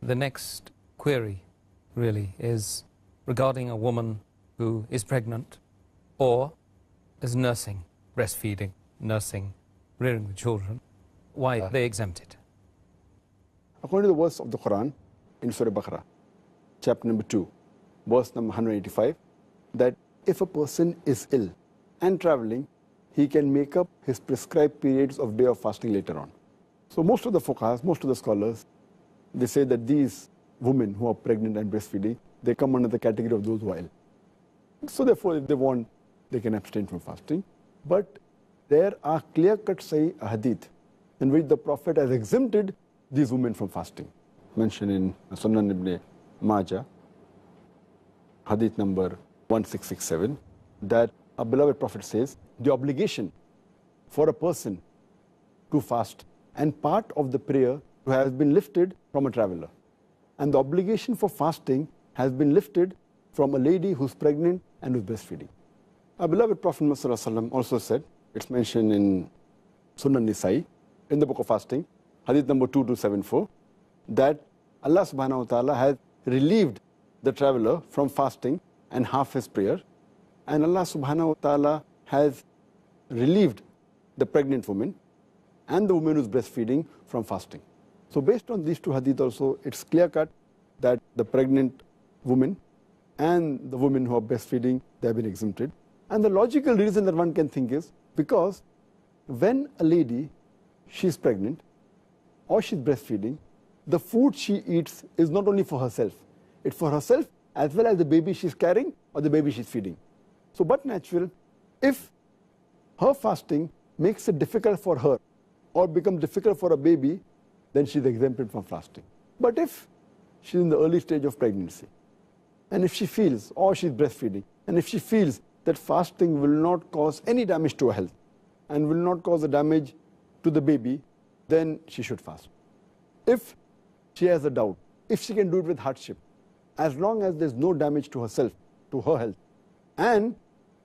The next query really is regarding a woman who is pregnant or is nursing, breastfeeding, nursing, rearing the children. Why are they exempted? According to the verse of the Quran in Surah Baqarah, chapter number 2, verse number 185, that if a person is ill and traveling, he can make up his prescribed periods of day of fasting later on. So most of the fuqahas, most of the scholars, they say that these women who are pregnant and breastfeeding, they come under the category of those who are ill. So therefore, if they want, they can abstain from fasting. But there are clear-cut Sahih hadith in which the Prophet has exempted these women from fasting. Mentioned in Sunan ibn Majah, hadith number 1667, that our beloved Prophet says, the obligation for a person to fast and part of the prayer has been lifted from a traveler. And the obligation for fasting has been lifted from a lady who's pregnant and who's breastfeeding. Our beloved Prophet Muhammad also said, it's mentioned in Sunan Nisai, in the book of fasting, hadith number 2274, that Allah subhanahu wa ta'ala has relieved the traveler from fasting and half his prayer, and Allah subhanahu wa ta'ala has relieved the pregnant woman and the woman who's breastfeeding from fasting. So based on these two hadith also, it's clear-cut that the pregnant woman and the women who are breastfeeding, they have been exempted. And the logical reason that one can think is because when a lady, she's pregnant or she's breastfeeding, the food she eats is not only for herself, it's for herself as well as the baby she's carrying or the baby she's feeding. So but natural, if her fasting makes it difficult for her or becomes difficult for a baby, then she's exempted from fasting. But if she's in the early stage of pregnancy, and if she feels, or she's breastfeeding, and if she feels that fasting will not cause any damage to her health and will not cause a damage to the baby, then she should fast. If she has a doubt, if she can do it with hardship, as long as there's no damage to herself, to her health, and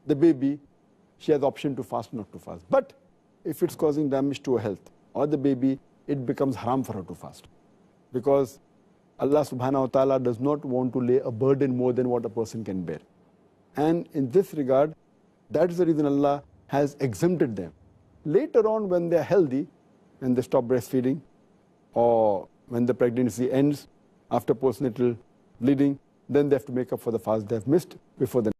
the baby, she has the option to fast or not to fast. But if it's causing damage to her health or the baby, it becomes haram for her to fast. Because Allah subhanahu wa ta'ala does not want to lay a burden more than what a person can bear. And in this regard, that is the reason Allah has exempted them. Later on, when they are healthy, when they stop breastfeeding, or when the pregnancy ends after postnatal bleeding, then they have to make up for the fast they have missed before the